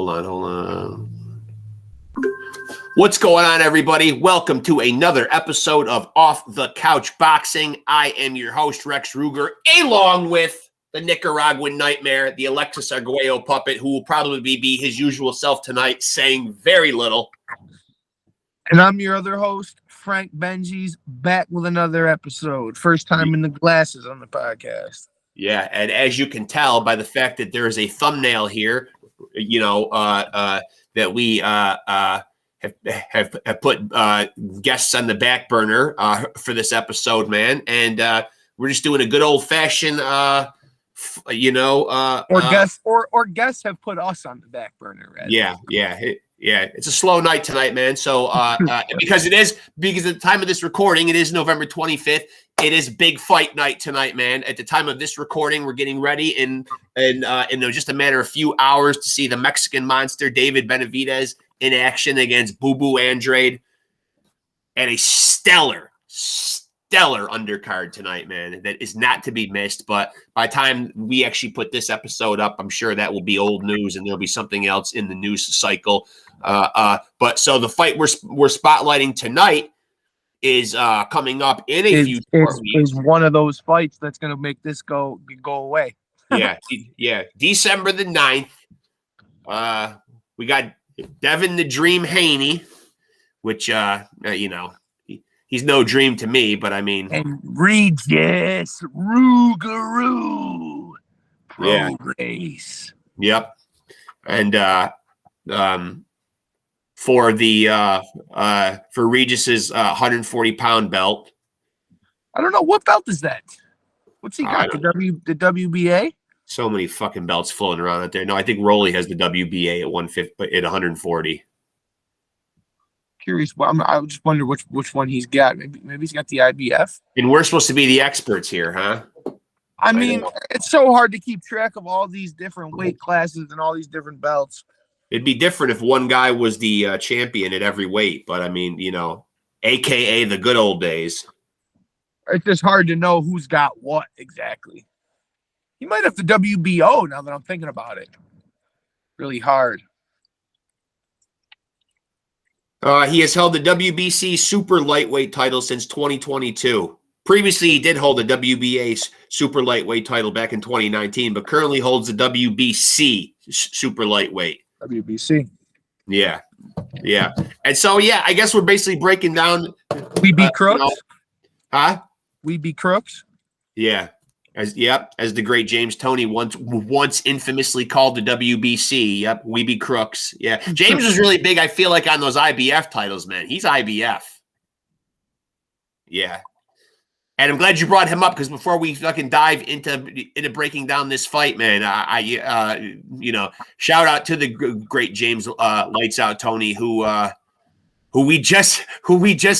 Hold on. What's going on, everybody? Welcome to another episode of Off the Couch Boxing. I am your host, Rex Ruger, along with the Nicaraguan Nightmare, the Alexis Arguello puppet, who will probably be his usual self tonight, saying very little. And I'm your other host, Frank Benji's, back with another episode. First time in the glasses on the podcast. Yeah, and as you can tell by the fact that there is a thumbnail here, that we have put guests on the back burner for this episode, man. And we're just doing a good old fashioned, guests have put us on the back burner. Right? Yeah. It's a slow night tonight, man. So because at the time of this recording, it is November 25th. It is big fight night tonight, man. At the time of this recording, we're getting ready in just a matter of few hours to see the Mexican monster David Benavidez in action against Boo Boo Andrade, and a stellar undercard tonight, man. That is not to be missed. But by the time we actually put this episode up, I'm sure that will be old news, and there'll be something else in the news cycle. But so the fight we're spotlighting tonight is coming up in a few weeks. Is one of those fights that's going to make this go away. Yeah. December the 9th. We got Devin the Dream Haney, which he's no dream to me, but I mean, and Regis Rugaroo PROGRAIS. Yep. And for Regis's 140-pound belt. I don't know, what belt is that. What's he got? The WBA? So many fucking belts floating around out there. No, I think Rolly has the WBA at 140. Curious. Well, I just wonder which one he's got. Maybe he's got the IBF. And we're supposed to be the experts here, huh? I mean, it's so hard to keep track of all these different weight classes and all these different belts. It'd be different if one guy was the champion at every weight, but I mean, AKA the good old days. It's just hard to know who's got what exactly. He might have the WBO now that I'm thinking about it. Really hard. He has held the WBC super lightweight title since 2022. Previously, he did hold the WBA super lightweight title back in 2019, but currently holds the WBC super lightweight. WBC. Yeah. And so, I guess we're basically breaking down. We beat Crooks? Huh? We beat Crooks? Yeah. As the great James Toney once infamously called the WBC. Yep, we beat Crooks. Yeah. James was really big, I feel like, on those IBF titles, man. He's IBF. Yeah. And I'm glad you brought him up, because before we fucking dive into breaking down this fight, man, I shout out to the great James Lights Out Toney, who we just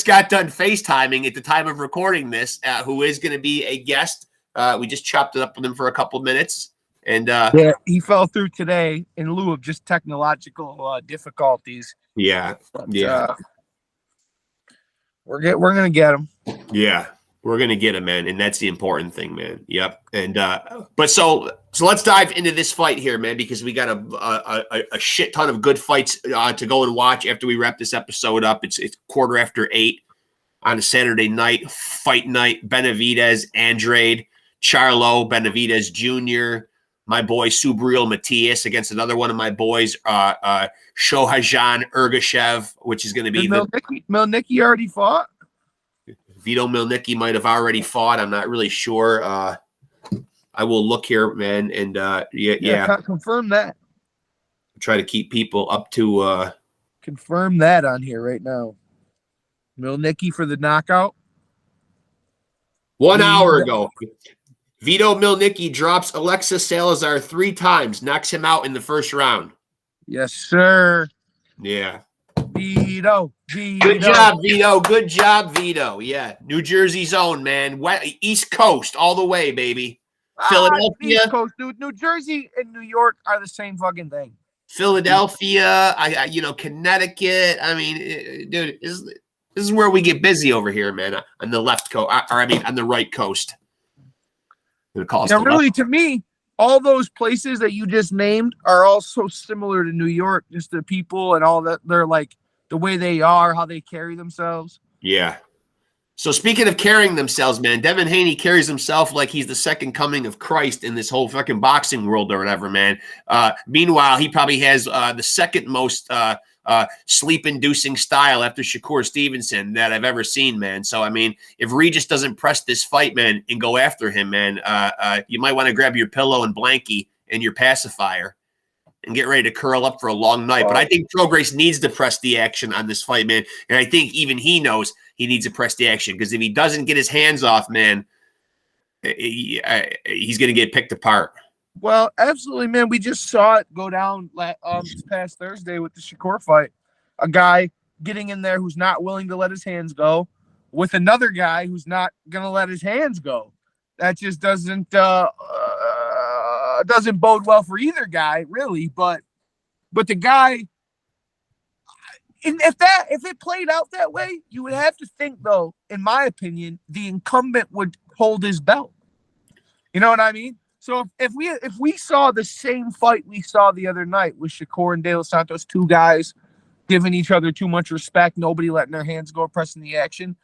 got done FaceTiming at the time of recording this, who is going to be a guest. We just chopped it up with him for a couple of minutes, and he fell through today in lieu of just technological difficulties. Yeah. We're gonna get him. Yeah. We're going to get him, man, and that's the important thing, man. Yep. And but so let's dive into this fight here, man, because we got a shit ton of good fights to go and watch after we wrap this episode up. It's 8:15 on a Saturday night, fight night. Benavidez, Andrade, Charlo, Benavidez Jr., my boy Subriel Matias against another one of my boys, Shohajan Ergashev, which is going to be Milnicki already fought. Vito Milnicki might have already fought. I'm not really sure. I will look here, man, and confirm that. Try to keep people up to confirm that on here right now. Milnicki for the knockout. 1 hour ago, Vito Milnicki drops Alexis Salazar 3 times, knocks him out in the first round. Yes, sir. Yeah. Vito. Good job, Vito. Yeah. New Jersey's own, man. East Coast all the way, baby. Philadelphia. East Coast. New Jersey and New York are the same fucking thing. Philadelphia, Connecticut. I mean, dude, this is where we get busy over here, man, on the left coast, on the right coast. Really, to me, all those places that you just named are all so similar to New York, just the people and all that. They're like the way they are, how they carry themselves. Yeah. So speaking of carrying themselves, man, Devin Haney carries himself like he's the second coming of Christ in this whole fucking boxing world or whatever, man. Meanwhile, he probably has the second most sleep-inducing style after Shakur Stevenson that I've ever seen, man. So, I mean, if Regis doesn't press this fight, man, and go after him, man, you might want to grab your pillow and blankie and your pacifier and get ready to curl up for a long night. But I think PROGRAIS needs to press the action on this fight, man. And I think even he knows he needs to press the action, because if he doesn't get his hands off, man, he's going to get picked apart. Well, absolutely, man. We just saw it go down this past Thursday with the Shakur fight. A guy getting in there who's not willing to let his hands go with another guy who's not going to let his hands go. That just doesn't bode well for either guy, really. But the guy, and if it played out that way, you would have to think, though, in my opinion, the incumbent would hold his belt. You know what I mean? So if we saw the same fight we saw the other night with Shakur and De Los Santos, two guys giving each other too much respect, nobody letting their hands go, pressing the action,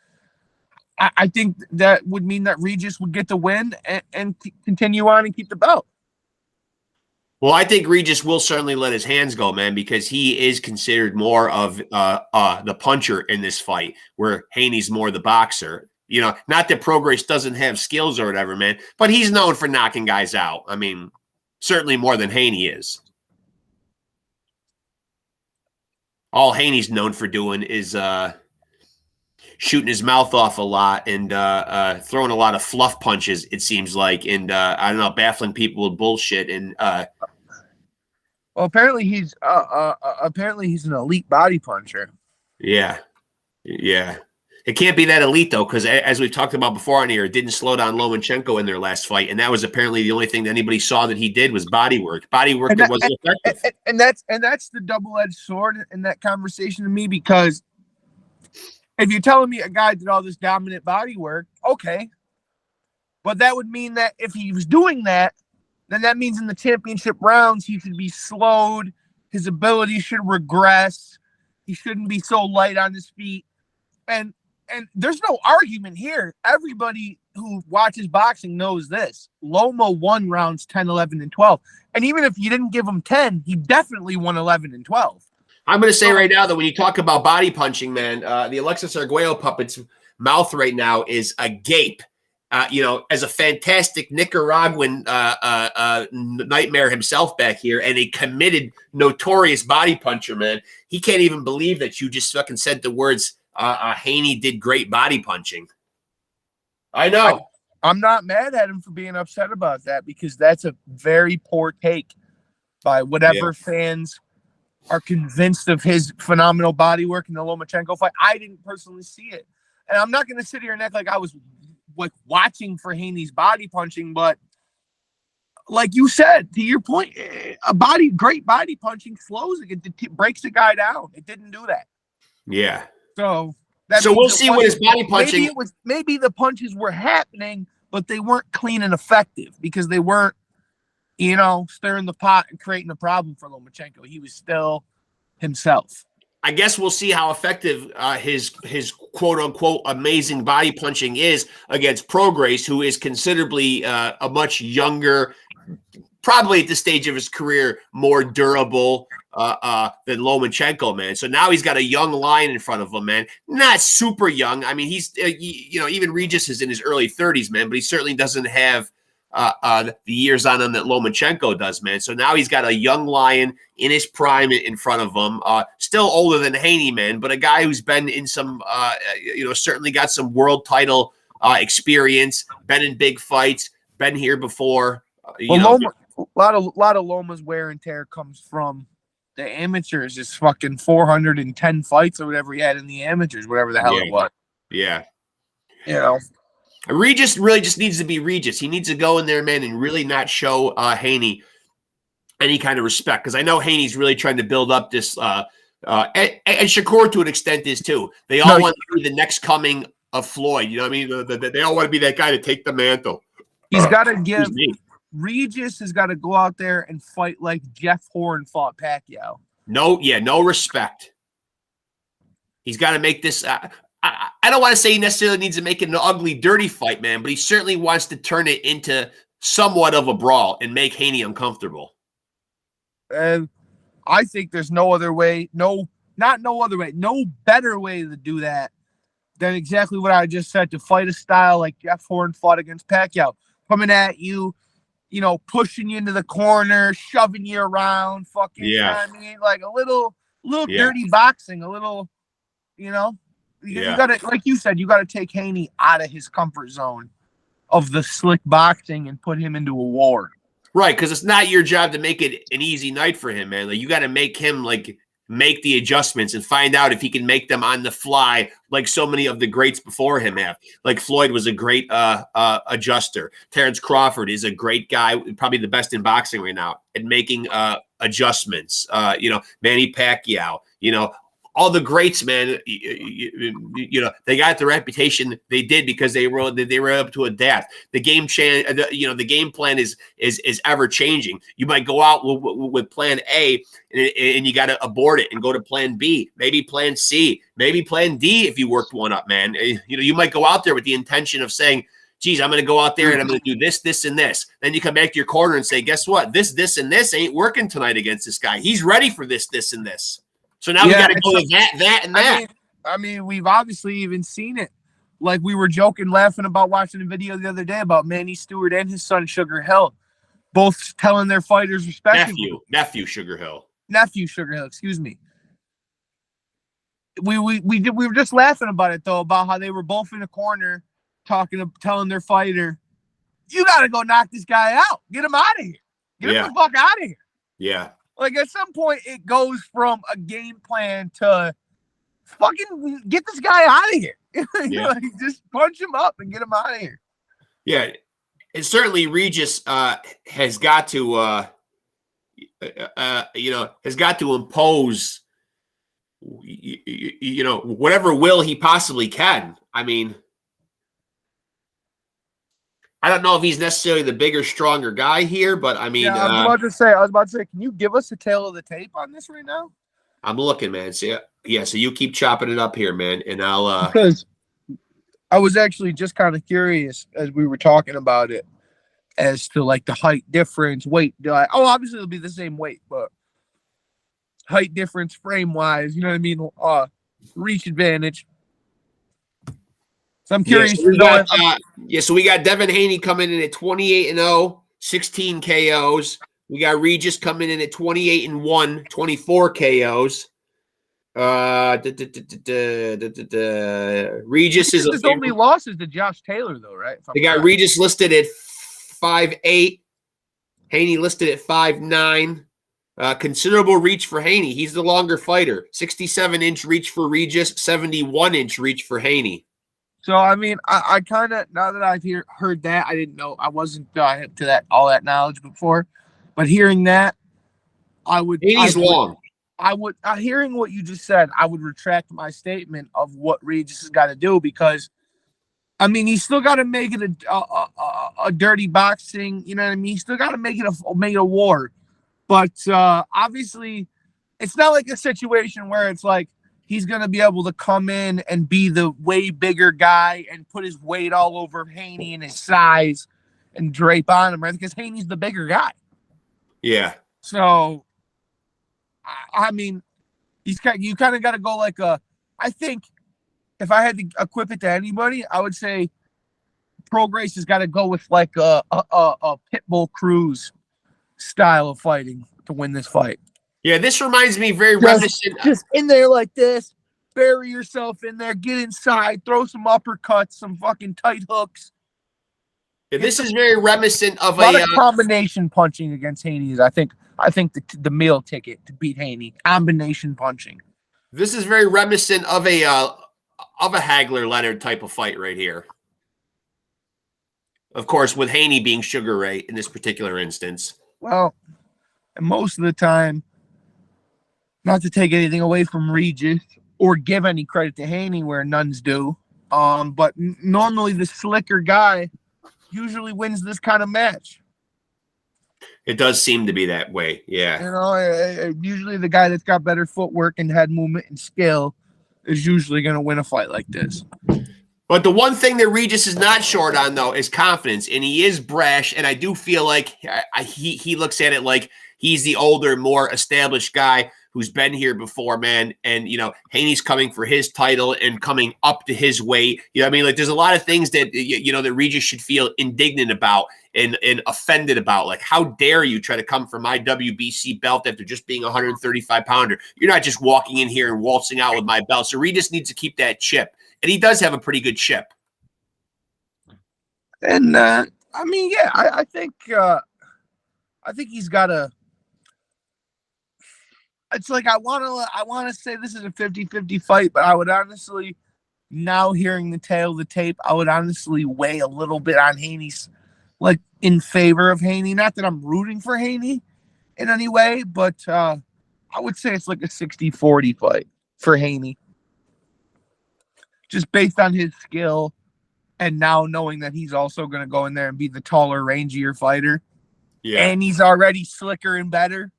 I think that would mean that Regis would get the win and continue on and keep the belt. Well, I think Regis will certainly let his hands go, man, because he is considered more of the puncher in this fight, where Haney's more the boxer. You know, not that PROGRAIS doesn't have skills or whatever, man, but he's known for knocking guys out. I mean, certainly more than Haney is. All Haney's known for doing is shooting his mouth off a lot and throwing a lot of fluff punches, it seems like, and I don't know, baffling people with bullshit. And well, apparently he's an elite body puncher. Yeah. It can't be that elite, though, because as we've talked about before on here, it didn't slow down Lomachenko in their last fight, and that was apparently the only thing that anybody saw that he did was body work. Body work that wasn't effective. And that's the double-edged sword in that conversation to me, because if you're telling me a guy did all this dominant body work, okay, but that would mean that if he was doing that, then that means in the championship rounds he should be slowed, his ability should regress, he shouldn't be so light on his feet, and there's no argument here. Everybody who watches boxing knows this. Loma won rounds 10, 11, and 12. And even if you didn't give him 10, he definitely won 11 and 12. I'm going to say right now that when you talk about body punching, man, the Alexis Arguello puppet's mouth right now is agape. As a fantastic Nicaraguan nightmare himself back here, and a committed, notorious body puncher, man, he can't even believe that you just fucking said the words, Haney did great body punching. I know. I'm not mad at him for being upset about that, because that's a very poor take by whatever fans are convinced of his phenomenal body work in the Lomachenko fight. I didn't personally see it. And I'm not going to sit here and act like I was like watching for Haney's body punching, but like you said, to your point, great body punching slows it. It breaks the guy down. It didn't do that. Yeah. So we'll see what his body punching. Maybe the punches were happening, but they weren't clean and effective, because they weren't, stirring the pot and creating a problem for Lomachenko. He was still himself. I guess we'll see how effective his quote unquote amazing body punching is against PROGRAIS, who is considerably a much younger, probably at this stage of his career, more durable than Lomachenko, man. So now he's got a young lion in front of him, man. Not super young. I mean, he's even Regis is in his early 30s, man, but he certainly doesn't have the years on him that Lomachenko does, man. So now he's got a young lion in his prime in front of him, still older than Haney, man, but a guy who's been in some, certainly got some world title experience, been in big fights, been here before. Loma, a lot of Loma's wear and tear comes from the amateurs, just fucking 410 fights or whatever he had in the amateurs, whatever the hell it was. Yeah. Regis really just needs to be Regis. He needs to go in there, man, and really not show Haney any kind of respect, because I know Haney's really trying to build up this, and Shakur to an extent is too. They all want to be the next coming of Floyd. You know what I mean? They all want to be that guy to take the mantle. He's got to give Regis has got to go out there and fight like Jeff Horn fought Pacquiao. No respect. He's got to make this. I don't want to say he necessarily needs to make it an ugly, dirty fight, man, but he certainly wants to turn it into somewhat of a brawl and make Haney uncomfortable. And I think there's no other way, no better way to do that than exactly what I just said, to fight a style like Jeff Horn fought against Pacquiao, coming at you, pushing you into the corner, shoving you around, fucking, yeah. I mean, like a little dirty boxing, a little, you gotta, like you said, you gotta take Haney out of his comfort zone of the slick boxing and put him into a war. Right, because it's not your job to make it an easy night for him, man. Like, you got to make him make the adjustments and find out if he can make them on the fly, like so many of the greats before him have. Like Floyd was a great adjuster. Terrence Crawford is a great guy, probably the best in boxing right now at making adjustments. Manny Pacquiao, all the greats, man, they got the reputation they did because they were able to adapt. The game the game plan is ever changing. You might go out with plan A and you got to abort it and go to plan B, maybe plan C, maybe plan D if you worked one up, man. You might go out there with the intention of saying, geez, I'm going to go out there and I'm going to do this, this, and this. Then you come back to your corner and say, guess what? This, and this ain't working tonight against this guy. He's ready for this, and this. So now we got to go with that, and that. I mean, we've obviously even seen it. Like, we were joking, laughing about watching a video the other day about Manny Stewart and his son Sugar Hill, both telling their fighters respectively. Nephew Sugar Hill, excuse me. We were just laughing about it though, about how they were both in a corner telling their fighter, "You got to go knock this guy out. Get him out of here. Get him the fuck out of here." Yeah. Like, at some point, it goes from a game plan to fucking get this guy out of here. Just punch him up and get him out of here. Yeah, and certainly Regis has got to, impose, whatever will he possibly can. I mean, I don't know if he's necessarily the bigger, stronger guy here, but I mean, I was about to say, can you give us a tail of the tape on this right now? I'm looking, man. So you keep chopping it up here, man, and I'll. Because I was actually just kind of curious as we were talking about it, as to like the height difference, weight. Obviously it'll be the same weight, but height difference, frame wise, you know what I mean? Reach advantage. So I'm curious. So we got Devin Haney coming in at 28-0, 16 KOs. We got Regis coming in at 28-1, 24 KOs. Regis is his only loss is to Josh Taylor, though, right? They got Regis listed at 5'8", Haney listed at 5'9". Considerable reach for Haney. He's the longer fighter. 67-inch reach for Regis, 71-inch reach for Haney. So, I mean, I kind of, now that I've heard that, I didn't know, I wasn't hip to all that knowledge before, but hearing that, Haney's long. Hearing what you just said, I would retract my statement of what Regis has got to do, because, I mean, he's still got to make it a dirty boxing, you know what I mean? He's still got to make it a war, but obviously, it's not like a situation where it's like, he's going to be able to come in and be the way bigger guy and put his weight all over Haney and his size and drape on him, right? Because Haney's the bigger guy. Yeah. So, I mean, you kind of got to go like I think if I had to equip it to anybody, I would say PROGRAIS has got to go with like a Pitbull Cruz style of fighting to win this fight. Yeah, this reminds me very reminiscent. Just in there like this, bury yourself in there, get inside, throw some uppercuts, some fucking tight hooks. Yeah, this is very reminiscent of a lot of combination punching against Haney. I think the meal ticket to beat Haney, combination punching. This is very reminiscent of a Hagler Leonard type of fight right here. Of course, with Haney being Sugar Ray in this particular instance. Well, and most of the time, not to take anything away from Regis or give any credit to Haney where none's due, but normally the slicker guy usually wins this kind of match. It does seem to be that way. Yeah. You know, usually the guy that's got better footwork and head movement and skill is usually going to win a fight like this. But the one thing that Regis is not short on, though, is confidence. And he is brash. And I do feel like he looks at it like he's the older, more established guy who's been here before, man. And, you know, Haney's coming for his title and coming up to his weight. You know what I mean? Like, there's a lot of things that, you know, that Regis should feel indignant about and offended about. Like, how dare you try to come for my WBC belt after just being a 135-pounder? You're not just walking in here and waltzing out with my belt. So Regis needs to keep that chip. And he does have a pretty good chip. And, I mean, yeah, I think he's got a, it's like I want to say this is a 50-50 fight, but I would honestly, now hearing the tale of the tape, I would honestly weigh a little bit on Haney's, like, in favor of Haney. Not that I'm rooting for Haney in any way, but I would say it's like a 60-40 fight for Haney. Just based on his skill and now knowing that he's also going to go in there and be the taller, rangier fighter. Yeah. And he's already slicker and better.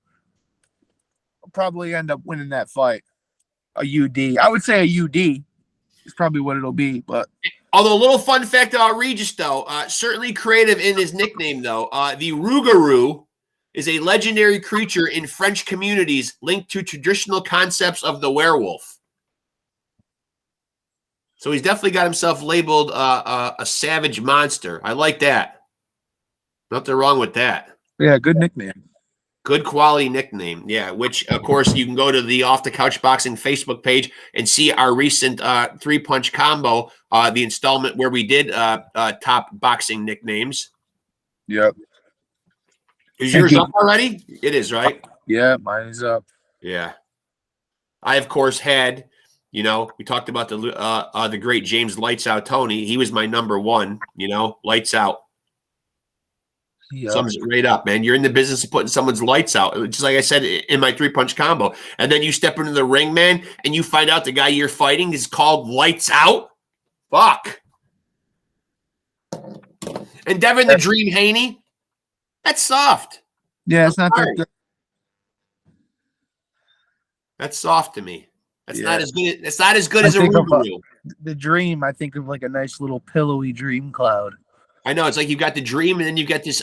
Probably end up winning that fight. A UD. I would say a UD is probably what it'll be. But although a little fun fact about Regis, though, certainly creative in his nickname, though. The Rougarou is a legendary creature in French communities linked to traditional concepts of the werewolf. So he's definitely got himself labeled a savage monster. I like that. Nothing wrong with that. Yeah, good nickname. Good quality nickname, yeah, which, of course, you can go to the Off the Couch Boxing Facebook page and see our recent three-punch combo, the installment where we did top boxing nicknames. Yep. Is yours up already? It is, right? Yeah, mine is up. Yeah. I, of course, had, you know, we talked about the great James Lights Out Tony. He was my number one, you know, lights out. Yep. Sums it right up, man. You're in the business of putting someone's lights out. Just like I said in my three-punch combo. And then you step into the ring, man, and you find out the guy you're fighting is called Lights Out. Fuck. And Devin the Dream Haney, that's soft. Yeah, it's not that good. That's soft to me. That's not as good. It's not as good as a Rougarou. The Dream, I think of like a nice little pillowy dream cloud. I know, it's like you've got the Dream, and then you've got this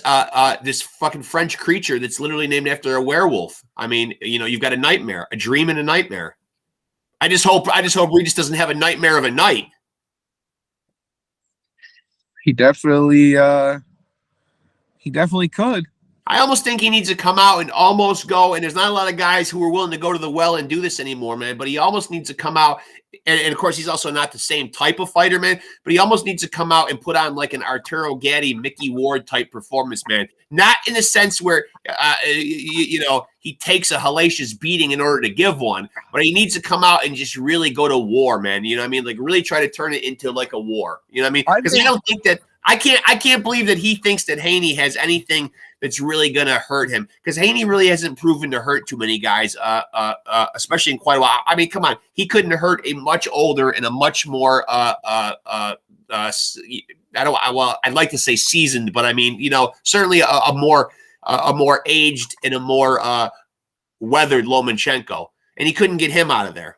this fucking French creature that's literally named after a werewolf. I mean, you know, you've got a nightmare, a dream, and a nightmare. I just hope Regis doesn't have a nightmare of a night. He definitely could. I almost think he needs to come out and almost go, and there's not a lot of guys who are willing to go to the well and do this anymore, man, but he almost needs to come out, and of course, he's also not the same type of fighter, man, but he almost needs to come out and put on like an Arturo Gatti, Mickey Ward type performance, man. Not in the sense where, you know, he takes a hellacious beating in order to give one, but he needs to come out and just really go to war, man. You know what I mean? Like really try to turn it into like a war. You know what I mean? Because I don't think that, I can't believe that he thinks that Haney has anything that's really going to hurt him, because Haney really hasn't proven to hurt too many guys, especially in quite a while. I mean, come on. He couldn't hurt a much older and a much more, I'd like to say seasoned, but I mean, you know, certainly a more aged and a more weathered Lomachenko, and he couldn't get him out of there.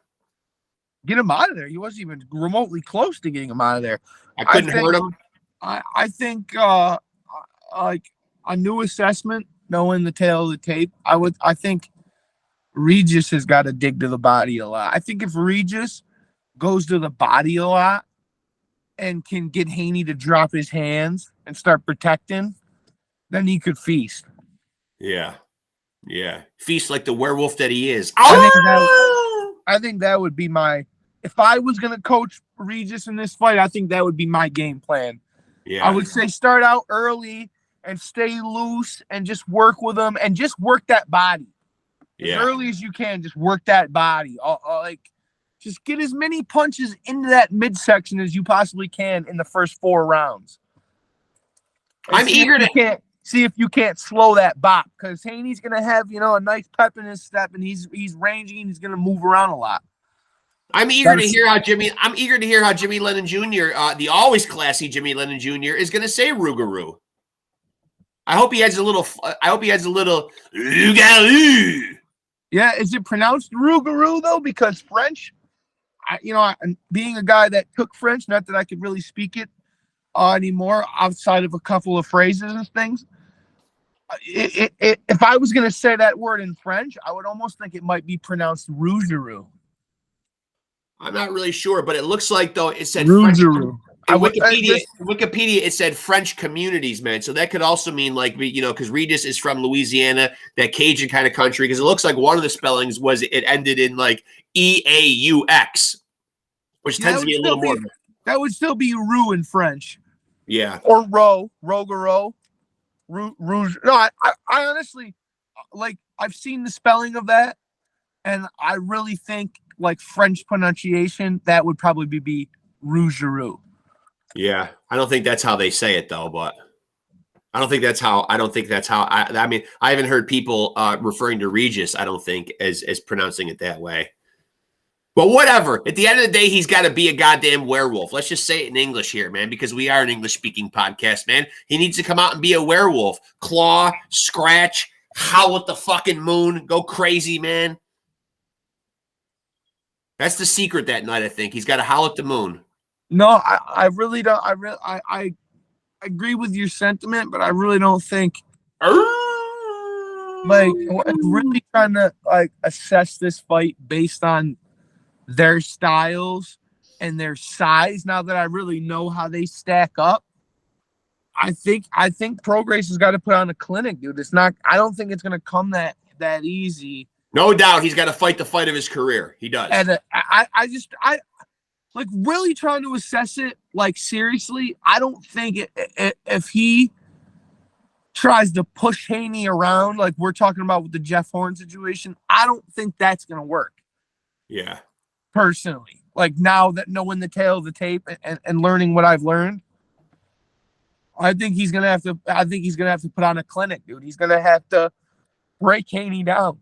Get him out of there. He wasn't even remotely close to getting him out of there. I couldn't hurt him. I think like a new assessment, knowing the tale of the tape, I think Regis has got to dig to the body a lot. I think if Regis goes to the body a lot and can get Haney to drop his hands and start protecting, then he could feast. Yeah. Yeah. Feast like the werewolf that he is. I think that would be my, if I was going to coach Regis in this fight, I think that would be my game plan. Yeah. I would say start out early and stay loose and just work with them and just work that body. As early as you can, just work that body. Like, just get as many punches into that midsection as you possibly can in the first 4 rounds. And I'm eager to see if you can't slow that bop, because Haney's gonna have, you know, a nice pep in his step, and he's rangy and he's gonna move around a lot. I'm eager to hear how Jimmy Lennon Jr., the always classy Jimmy Lennon Jr., is going to say Rougarou. I hope he has a little. I hope he has a little. Rougarou. Yeah, is it pronounced Rougarou though? Because French, being a guy that took French, not that I could really speak it anymore outside of a couple of phrases and things. If I was going to say that word in French, I would almost think it might be pronounced Rougarou. I'm not really sure, but it looks like though it said Rougarou. French. Wikipedia, it said French communities, man. So that could also mean like, because Regis is from Louisiana, that Cajun kind of country. Because it looks like one of the spellings was it ended in like EAUX, which tends to be a little more. That would still be roux in French. Yeah. Or Rougarou. Rouge. No, I honestly, like, I've seen the spelling of that, and I really think, like, French pronunciation, that would probably be Rougarou. Yeah, I don't think that's how they say it though, but I don't think that's how. I mean, I haven't heard people referring to Regis. I don't think as pronouncing it that way. But whatever. At the end of the day, he's got to be a goddamn werewolf. Let's just say it in English here, man, because we are an English-speaking podcast, man. He needs to come out and be a werewolf. Claw, scratch, howl at the fucking moon, go crazy, man. That's the secret that night, I think. He's got to howl at the moon. No, I really don't. I agree with your sentiment, but I really don't think. Like, really trying to assess this fight based on their styles and their size. Now that I really know how they stack up, I think PROGRAIS has got to put on a clinic, dude. It's not. I don't think it's gonna come that easy. No doubt, he's got to fight the fight of his career. He does. And I like really trying to assess it. Like, seriously, I don't think if he tries to push Haney around like we're talking about with the Jeff Horn situation, I don't think that's gonna work. Yeah. Personally, like, now that knowing the tale of the tape and learning what I've learned, I think he's gonna have to. I think he's gonna have to put on a clinic, dude. He's gonna have to break Haney down.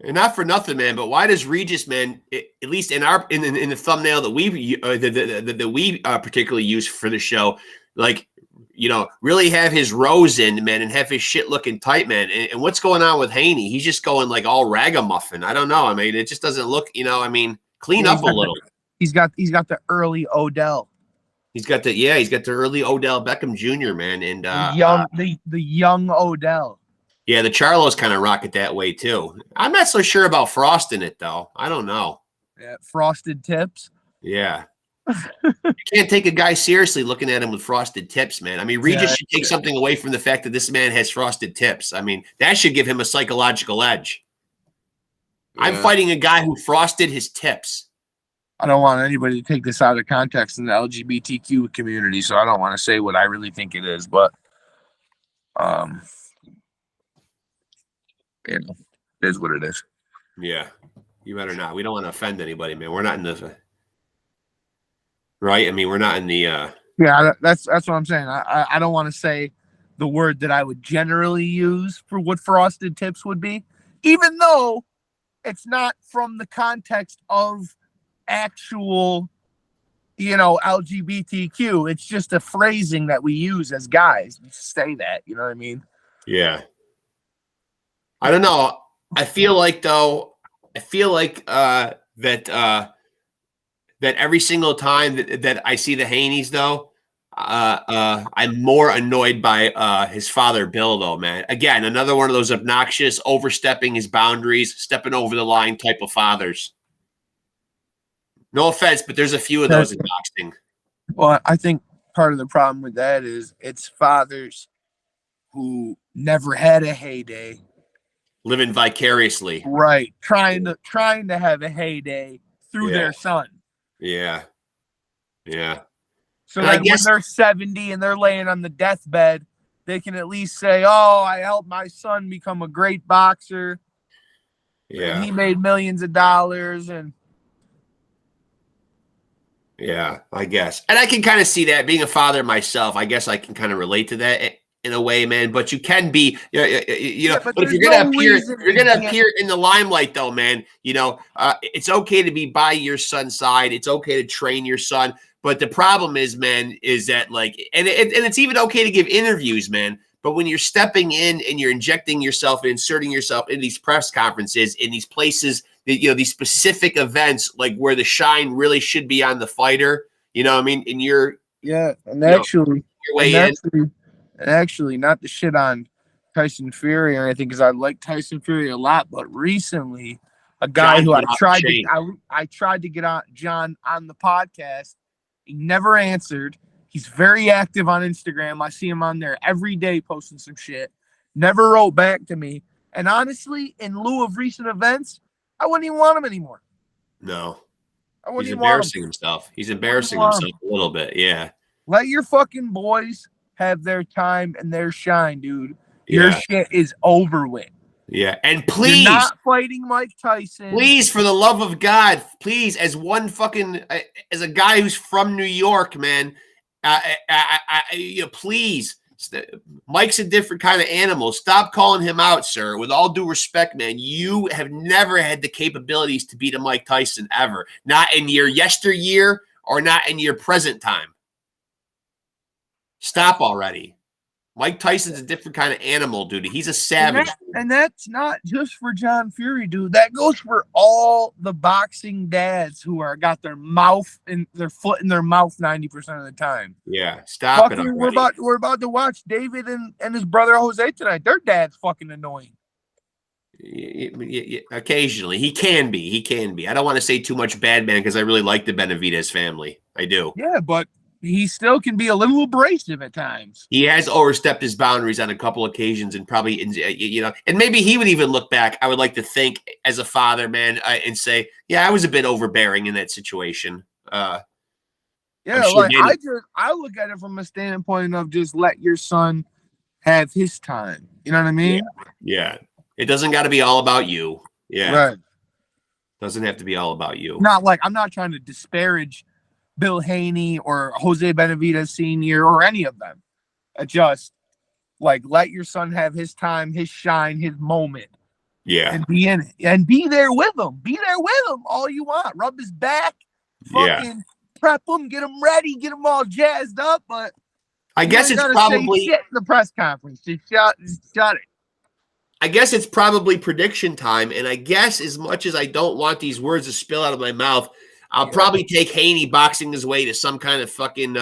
And not for nothing, man, but why does Regis, man, at least in the thumbnail that we particularly use for the show, like, really have his rose in, man, and have his shit looking tight, man. And what's going on with Haney? He's just going like all ragamuffin. I don't know. I mean, it just doesn't look, clean up a little. He's got the early Odell. He's got the early Odell Beckham Jr., man, and the young Odell. Yeah, the Charlos kind of rock it that way too. I'm not so sure about frosting it though. I don't know. Yeah, frosted tips. Yeah. You can't take a guy seriously looking at him with frosted tips, man. I mean, Regis should take something away from the fact that this man has frosted tips. I mean, that should give him a psychological edge. Yeah. I'm fighting a guy who frosted his tips. I don't want anybody to take this out of context in the LGBTQ community, so I don't want to say what I really think it is, but it is what it is. Yeah, you better not. We don't want to offend anybody, man. We're not in the right. I mean, we're not in the. Yeah, that's what I'm saying. I don't want to say the word that I would generally use for what frosted tips would be, even though it's not from the context of actual, LGBTQ. It's just a phrasing that we use as guys. We say that, you know what I mean? Yeah. I don't know. I feel like that every single time that I see the Haneys, though, I'm more annoyed by his father, Bill, though, man. Again, another one of those obnoxious, overstepping his boundaries, stepping over the line type of fathers. No offense, but there's a few of those in boxing. Well, I think part of the problem with that is it's fathers who never had a heyday. Living vicariously. Right. Trying to have a heyday through their son. Yeah. Yeah. So that when they're 70 and they're laying on the deathbed, they can at least say, "Oh, I helped my son become a great boxer. Yeah. And he made millions of dollars." And yeah, I guess. And I can kind of see that, being a father myself. I guess I can kind of relate to that in a way, man. But you can be, but if you're gonna appear in the limelight, though, man, it's okay to be by your son's side. It's okay to train your son, But the problem is, man, is that like, and it's even okay to give interviews, man. But when you're stepping in and you're injecting yourself and inserting yourself in these press conferences, in these places that, these specific events, like where the shine really should be on the fighter, you know what I mean? And you're, and actually, your way actually, not to shit on Tyson Fury or anything, because I like Tyson Fury a lot, but recently, a guy who I tried to get on John on the podcast, he never answered. He's very active on Instagram. I see him on there every day posting some shit. Never wrote back to me. And honestly, in lieu of recent events, I wouldn't even want him anymore. No. I wouldn't He's even want embarrassing him. himself. He's embarrassing himself a little bit. Yeah. Let your fucking boys have their time and their shine, dude. Your shit is over with. Yeah. And please, you're not fighting Mike Tyson. Please, for the love of God, please, as a guy who's from New York, man, please, Mike's a different kind of animal. Stop calling him out, sir. With all due respect, man, you have never had the capabilities to beat a Mike Tyson ever. Not in your yesteryear or not in your present time. Stop already. Mike Tyson's a different kind of animal, dude. He's a savage. And that's not just for John Fury, dude. That goes for all the boxing dads who got their mouth and their foot in their mouth 90% of the time. Yeah, stop it already. We're about to watch David and his brother Jose tonight. Their dad's fucking annoying. Occasionally, he can be. I don't want to say too much bad, man, because I really like the Benavidez family. I do. Yeah, but he still can be a little abrasive at times. He has overstepped his boundaries on a couple occasions, and probably, and maybe he would even look back. I would like to think, as a father, man, and say, yeah, I was a bit overbearing in that situation. I look at it from a standpoint of just let your son have his time. You know what I mean? Yeah. It doesn't got to be all about you. Yeah. Right. Doesn't have to be all about you. Not like I'm not trying to disparage Bill Haney or Jose Benavidez Sr. or any of them. Just like let your son have his time, his shine, his moment. Yeah. And be in it. And be there with him. Be there with him all you want. Rub his back. Fucking prep him, get him ready, get him all jazzed up. But I guess it's probably shit in the press conference. Just shut it. I guess it's probably prediction time. And I guess as much as I don't want these words to spill out of my mouth, I'll probably take Haney boxing his way to some kind of fucking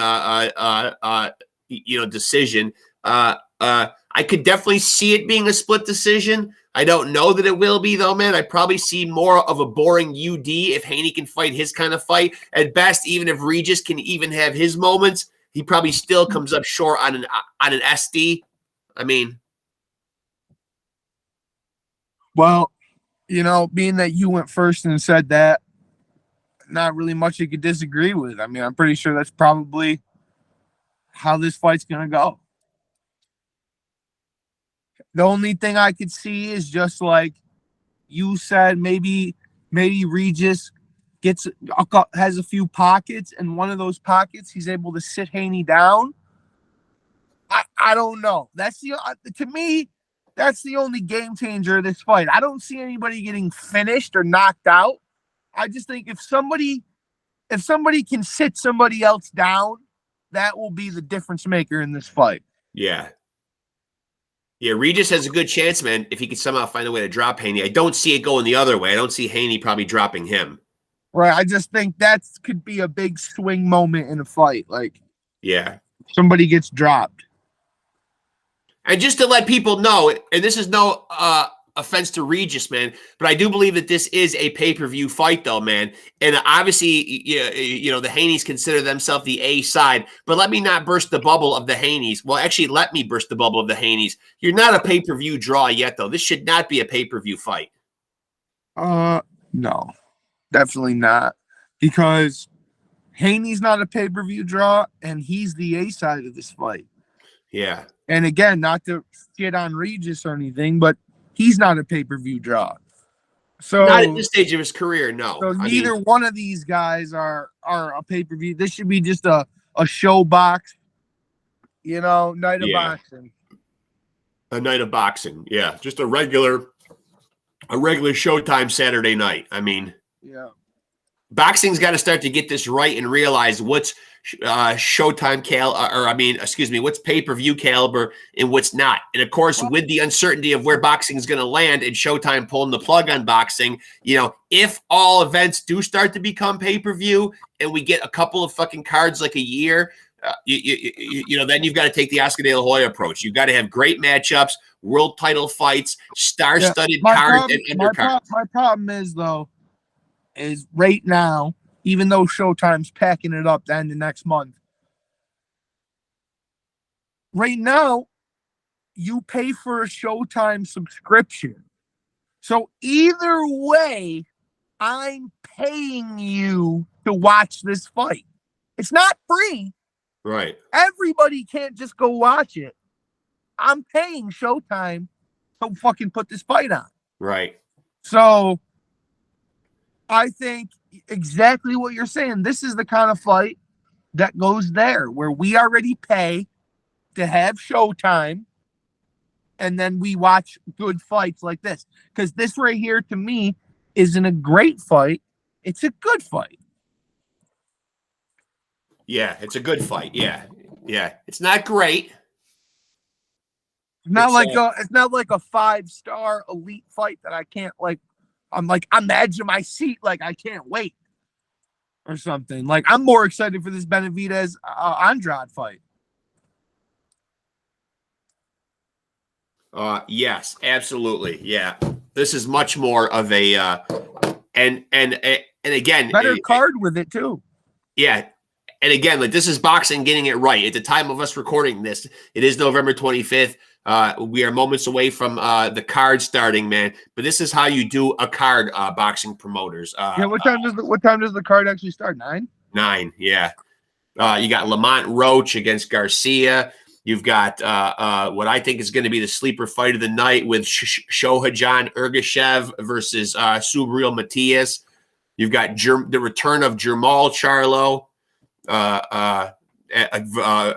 decision. I could definitely see it being a split decision. I don't know that it will be, though, man. I probably see more of a boring UD if Haney can fight his kind of fight. At best, even if Regis can even have his moments, he probably still comes up short on an SD. I mean, well, being that you went first and said that, not really much you could disagree with. I mean, I'm pretty sure that's probably how this fight's gonna go. The only thing I could see is just like you said, maybe Regis has a few pockets, and one of those pockets he's able to sit Haney down. I don't know. To me, that's the only game changer of this fight. I don't see anybody getting finished or knocked out. I just think if somebody can sit somebody else down, that will be the difference maker in this fight. Yeah. Yeah, Regis has a good chance, man, if he could somehow find a way to drop Haney. I don't see it going the other way. I don't see Haney probably dropping him. Right. I just think that could be a big swing moment in a fight. Like, yeah, somebody gets dropped. And just to let people know, and this is no offense to Regis, man, but I do believe that this is a pay-per-view fight, though, man. And obviously, the Haneys consider themselves the A side, but let me not burst the bubble of the Haneys. Well, actually, let me burst the bubble of the Haneys. You're not a pay-per-view draw yet, though. This should not be a pay-per-view fight. No, definitely not, because Haney's not a pay-per-view draw, and he's the A side of this fight. Yeah. And again, not to shit on Regis or anything, but he's not a pay-per-view draw. So not at this stage of his career, no. So neither one of these guys are a pay-per-view. This should be just a show box, night of boxing. A night of boxing, yeah. Just a regular Showtime Saturday night. I mean, yeah. boxing's got to start to get this right and realize what's Showtime what's pay-per-view caliber and what's not. And of course, with the uncertainty of where boxing is going to land and Showtime pulling the plug on boxing, if all events do start to become pay-per-view and we get a couple of fucking cards like a year, then you've got to take the Oscar De La Hoya approach. You've got to have great matchups, world title fights, star-studded cards, and undercards. My problem is, though, is right now, even though Showtime's packing it up the end of next month, right now, you pay for a Showtime subscription. So either way, I'm paying you to watch this fight. It's not free. Right. Everybody can't just go watch it. I'm paying Showtime to fucking put this fight on. Right. So I think exactly what you're saying. This is the kind of fight that goes there, where we already pay to have Showtime, and then we watch good fights like this. Because this right here, to me, isn't a great fight. It's a good fight. Yeah, it's a good fight. Yeah. It's not great. It's not like a 5-star elite fight that I can't I'm edge of my seat, I can't wait or something. I'm more excited for this Benavidez Andrade fight. Yes, absolutely. Yeah, this is much more of a and again, better card with it too. Yeah. And again, this is boxing getting it right. At the time of us recording this, it is November 25th. We are moments away from the card starting, man. But this is how you do a card, boxing promoters. What time does the card actually start? 9? 9, yeah. You got Lamont Roach against Garcia. You've got what I think is going to be the sleeper fight of the night with Shohjan Ergashev versus Subriel Matias. You've got the return of Jermall Charlo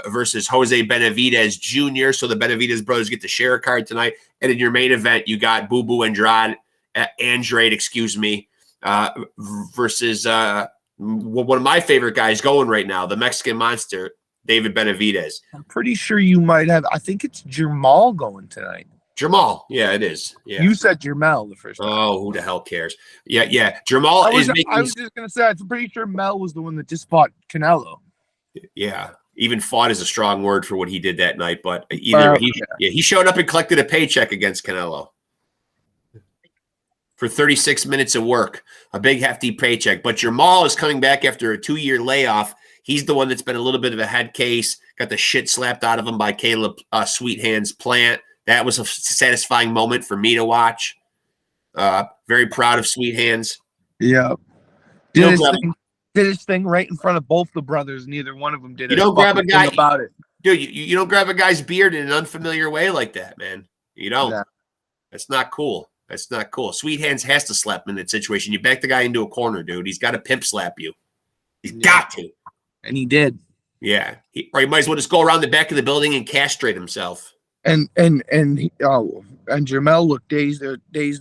versus Jose Benavidez Jr. So the Benavidez brothers get to share a card tonight. And in your main event, you got Boo Boo Andrade, versus one of my favorite guys going right now, the Mexican monster, David Benavidez. I'm pretty sure you might have. I think it's Jermall going tonight. Jermall, yeah, it is. Yeah, you said Jermall the first time. Oh, who the hell cares? Yeah. Jermall is making. I was just gonna say, I'm pretty sure Mel was the one that just fought Canelo. Yeah, even fought is a strong word for what he did that night, but he showed up and collected a paycheck against Canelo for 36 minutes of work, a big hefty paycheck. But Jermall is coming back after a 2-year layoff. He's the one that's been a little bit of a head case, got the shit slapped out of him by Caleb Sweet Hands Plant. That was a satisfying moment for me to watch. Very proud of Sweet Hands. Yeah. Did his thing right in front of both the brothers. Neither one of them did. You don't grab a guy about it, dude. You don't grab a guy's beard in an unfamiliar way like that, man. You don't. No. That's not cool. That's not cool. Sweet Hands has to slap him in that situation. You back the guy into a corner, dude. He's got to pimp slap you. He's got to. And he did. Yeah. He might as well just go around the back of the building and castrate himself. And Jermall looked dazed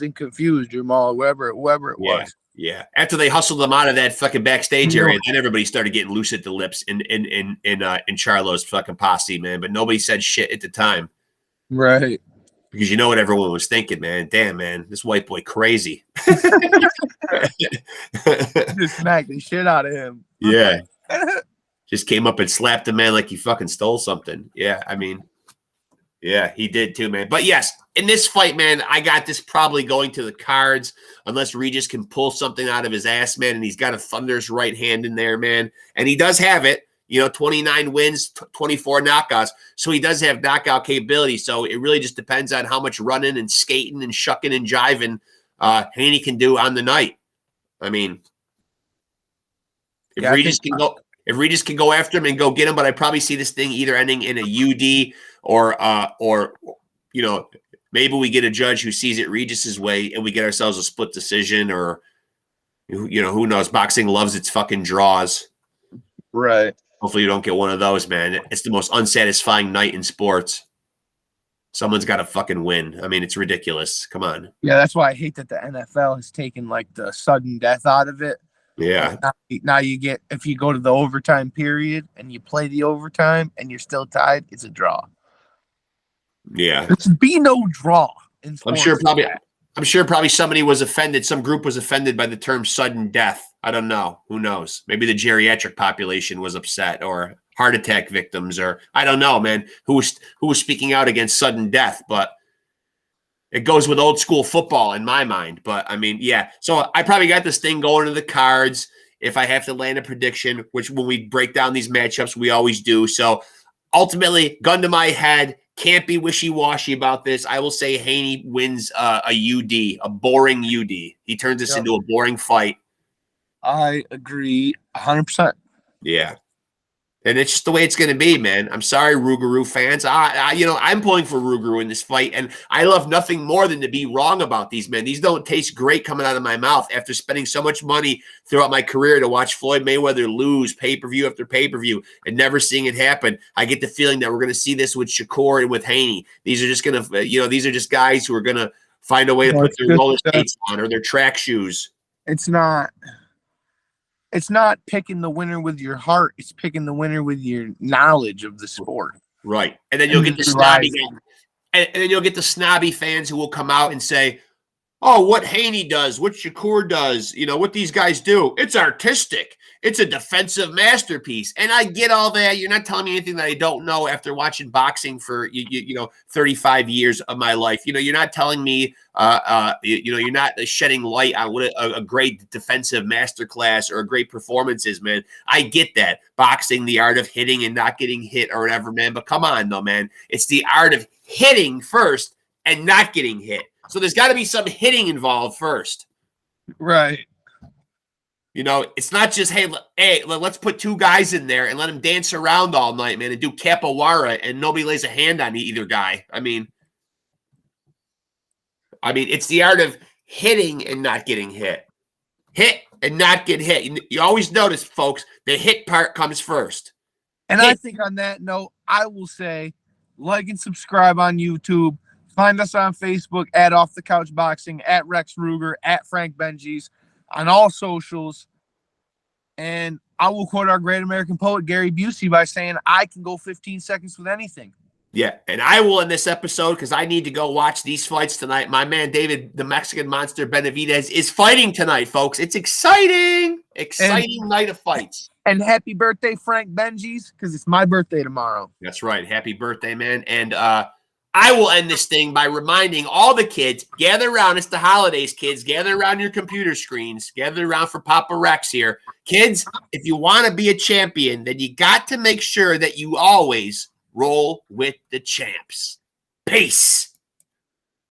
and confused. Jermall, whoever it was. Yeah. After they hustled him out of that fucking backstage area, then everybody started getting loose at the lips in Charlo's fucking posse, man. But nobody said shit at the time, right? Because you know what everyone was thinking, man. Damn, man, this white boy crazy. Just smacked the shit out of him. Yeah. Just came up and slapped the man like he fucking stole something. Yeah, I mean. Yeah, he did too, man. But yes, in this fight, man, I got this probably going to the cards unless Regis can pull something out of his ass, man. And he's got a thunderous right hand in there, man. And he does have it, 29 wins, 24 knockouts. So he does have knockout capability. So it really just depends on how much running and skating and shucking and jiving Haney can do on the night. I mean, if Regis can go after him and go get him, but I probably see this thing either ending in a UD or maybe we get a judge who sees it Regis's way and we get ourselves a split decision, or who knows? Boxing loves its fucking draws. Right. Hopefully you don't get one of those, man. It's the most unsatisfying night in sports. Someone's got to fucking win. I mean, it's ridiculous. Come on. Yeah, that's why I hate that the NFL has taken the sudden death out of it. Yeah. Now you get, if you go to the overtime period and you play the overtime and you're still tied, it's a draw. Yeah. There should be no draw in sports. I'm sure probably somebody was offended. Some group was offended by the term sudden death. I don't know. Who knows? Maybe the geriatric population was upset, or heart attack victims, or I don't know, man, who was speaking out against sudden death. But it goes with old school football in my mind. But I mean, yeah. So I probably got this thing going to the cards. If I have to land a prediction, which when we break down these matchups, we always do. So ultimately, gun to my head, can't be wishy-washy about this. I will say Haney wins a UD, a boring UD. He turns this into a boring fight. I agree 100%. Yeah. And it's just the way it's going to be, man. I'm sorry, Rougarou fans. I'm pulling for Rougarou in this fight, and I love nothing more than to be wrong about these, men. These don't taste great coming out of my mouth after spending so much money throughout my career to watch Floyd Mayweather lose pay-per-view after pay-per-view and never seeing it happen. I get the feeling that we're going to see this with Shakur and with Haney. These are just going to, these are just guys who are going to find a way to put their roller skates on or their track shoes. It's not picking the winner with your heart. It's picking the winner with your knowledge of the sport. Right. And then you'll get the snobby and then you'll get the snobby fans who will come out and say, oh, what Haney does, what Shakur does, what these guys do, it's artistic. It's a defensive masterpiece. And I get all that. You're not telling me anything that I don't know after watching boxing for, 35 years of my life. You're not telling me, you're not shedding light on what a great defensive masterclass or a great performance is, man. I get that. Boxing, the art of hitting and not getting hit or whatever, man. But come on, though, man. It's the art of hitting first and not getting hit. So there's got to be some hitting involved first. Right. It's not just, hey, let's put two guys in there and let them dance around all night, man, and do capoeira, and nobody lays a hand on either guy. I mean, it's the art of hitting and not getting hit. Hit and not get hit. You always notice, folks, the hit part comes first. And I think on that note, I will say, like and subscribe on YouTube. Find us on Facebook at Off the Couch Boxing, at Rex Ruger, at Frank Benjis, on all socials. And I will quote our great American poet, Gary Busey, by saying, I can go 15 seconds with anything. Yeah, and I will in this episode because I need to go watch these fights tonight. My man, David, the Mexican Monster Benavidez, is fighting tonight, folks. It's exciting. Exciting night of fights. And happy birthday, Frank Benjis, because it's my birthday tomorrow. That's right. Happy birthday, man. And I will end this thing by reminding all the kids, gather around. It's the holidays, kids. Gather around your computer screens. Gather around for Papa Rex here. Kids, if you want to be a champion, then you got to make sure that you always roll with the champs. Peace.